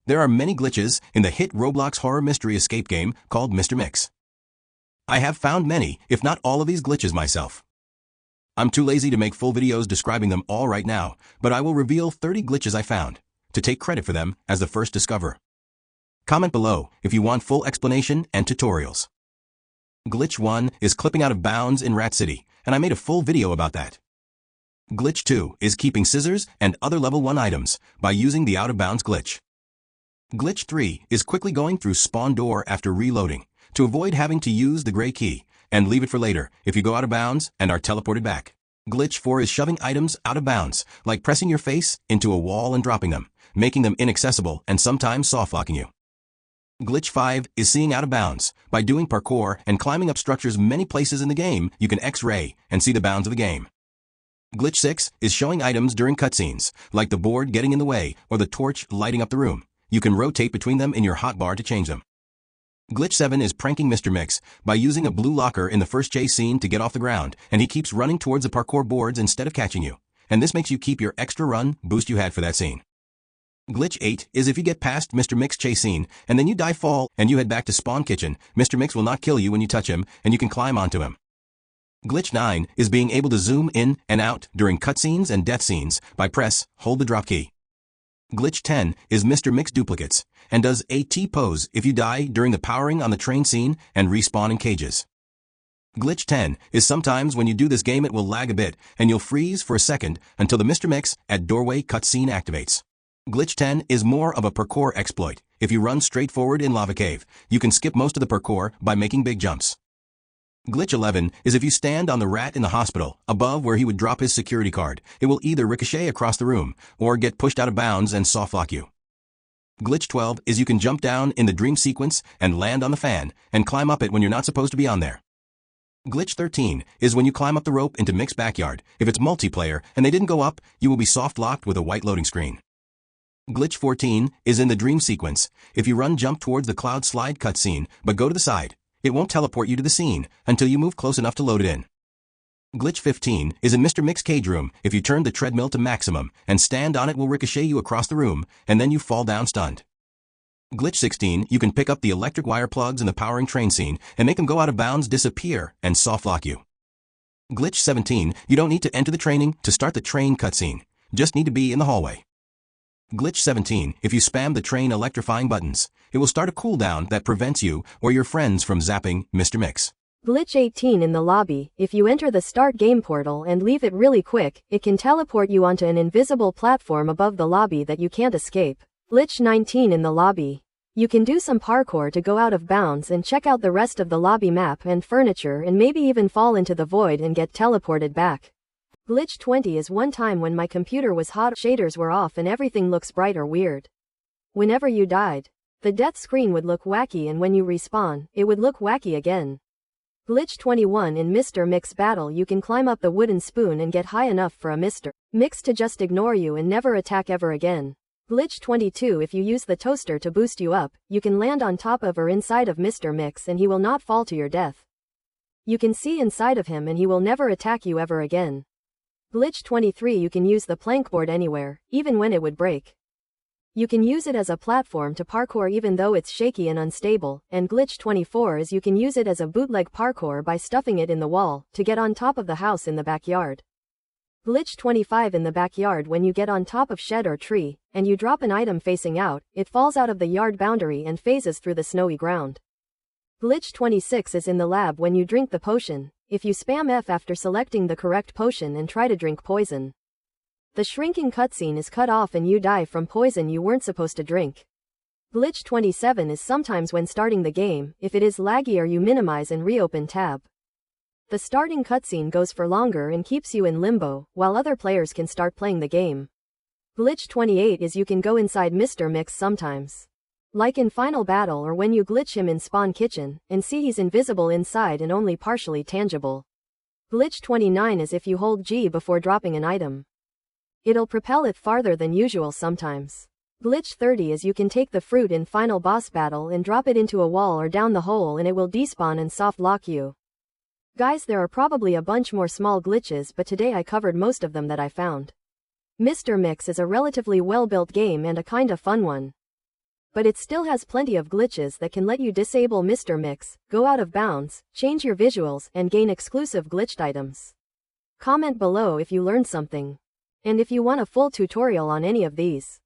There are many glitches in the hit Roblox horror mystery escape game called Mr. Mix. I have found many, if not all of these glitches myself. I'm too lazy to make full videos describing them all right now, but I will reveal 30 glitches I found, to take credit for them as the first discoverer. Comment below if you want full explanation and tutorials. Glitch 1 is clipping out of bounds in Rat City, and I made a full video about that. Glitch 2 is keeping scissors and other level 1 items by using the out of bounds glitch. Glitch 3 is quickly going through spawn door after reloading, to avoid having to use the gray key, and leave it for later if you go out of bounds and are teleported back. Glitch 4 is shoving items out of bounds, like pressing your face into a wall and dropping them, making them inaccessible and sometimes soft-locking you. Glitch 5 is seeing out of bounds. By doing parkour and climbing up structures many places in the game, you can X-ray and see the bounds of the game. Glitch 6 is showing items during cutscenes, like the board getting in the way or the torch lighting up the room. You can rotate between them in your hotbar to change them. Glitch 7 is pranking Mr. Mix by using a blue locker in the first chase scene to get off the ground, and he keeps running towards the parkour boards instead of catching you, and this makes you keep your extra run boost you had for that scene. Glitch 8 is if you get past Mr. Mix chase scene, and then you die fall, and you head back to spawn kitchen, Mr. Mix will not kill you when you touch him, and you can climb onto him. Glitch 9 is being able to zoom in and out during cutscenes and death scenes by hold the drop key. Glitch 10 is Mr. Mix duplicates, and does a T-pose if you die during the powering on the train scene and respawn in cages. Glitch 10 is sometimes when you do this game it will lag a bit, and you'll freeze for a second until the Mr. Mix at doorway cutscene activates. Glitch 10 is more of a parkour exploit. If you run straight forward in Lava Cave, you can skip most of the parkour by making big jumps. Glitch 11 is if you stand on the rat in the hospital, above where he would drop his security card, it will either ricochet across the room, or get pushed out of bounds and softlock you. Glitch 12 is you can jump down in the dream sequence and land on the fan, and climb up it when you're not supposed to be on there. Glitch 13 is when you climb up the rope into Mick's backyard. If it's multiplayer and they didn't go up, you will be soft-locked with a white loading screen. Glitch 14 is in the dream sequence. If you run jump towards the cloud slide cutscene, but go to the side, it won't teleport you to the scene until you move close enough to load it in. Glitch 15 is in Mr. Mix cage room. If you turn the treadmill to maximum and stand on it will ricochet you across the room, and then you fall down stunned. Glitch 16, you can pick up the electric wire plugs in the powering train scene and make them go out of bounds, disappear, and soft-lock you. Glitch 17, you don't need to enter the training to start the train cutscene, just need to be in the hallway. Glitch 17, if you spam the train electrifying buttons, it will start a cooldown that prevents you or your friends from zapping Mr. Mix. Glitch 18 in the lobby, if you enter the start game portal and leave it really quick, it can teleport you onto an invisible platform above the lobby that you can't escape. Glitch 19 in the lobby. You can do some parkour to go out of bounds and check out the rest of the lobby map and furniture and maybe even fall into the void and get teleported back. Glitch 20 is one time when my computer was hot, shaders were off and everything looks bright or weird. Whenever you died, the death screen would look wacky, and when you respawn, it would look wacky again. Glitch 21 in Mr. Mix battle, you can climb up the wooden spoon and get high enough for a Mr. Mix to just ignore you and never attack ever again. Glitch 22, if you use the toaster to boost you up, you can land on top of or inside of Mr. Mix and he will not fall to your death. You can see inside of him and he will never attack you ever again. Glitch 23, you can use the plankboard anywhere, even when it would break. You can use it as a platform to parkour even though it's shaky and unstable, and Glitch 24 is you can use it as a bootleg parkour by stuffing it in the wall, to get on top of the house in the backyard. Glitch 25 in the backyard, when you get on top of shed or tree, and you drop an item facing out, it falls out of the yard boundary and phases through the snowy ground. Glitch 26 is in the lab when you drink the potion. If you spam F after selecting the correct potion and try to drink poison, the shrinking cutscene is cut off and you die from poison you weren't supposed to drink. Glitch 27 is sometimes when starting the game. If it is laggy or you minimize and reopen tab, the starting cutscene goes for longer and keeps you in limbo, while other players can start playing the game. Glitch 28 is you can go inside Mr. Mix sometimes, like in Final Battle or when you glitch him in Spawn Kitchen, and see he's invisible inside and only partially tangible. Glitch 29 is if you hold G before dropping an item, it'll propel it farther than usual sometimes. Glitch 30 is you can take the fruit in Final Boss Battle and drop it into a wall or down the hole and it will despawn and soft lock you. Guys, there are probably a bunch more small glitches, but today I covered most of them that I found. Mr. Mix is a relatively well-built game and a kinda fun one. But it still has plenty of glitches that can let you disable Mr. Mix, go out of bounds, change your visuals, and gain exclusive glitched items. Comment below if you learned something. And if you want a full tutorial on any of these.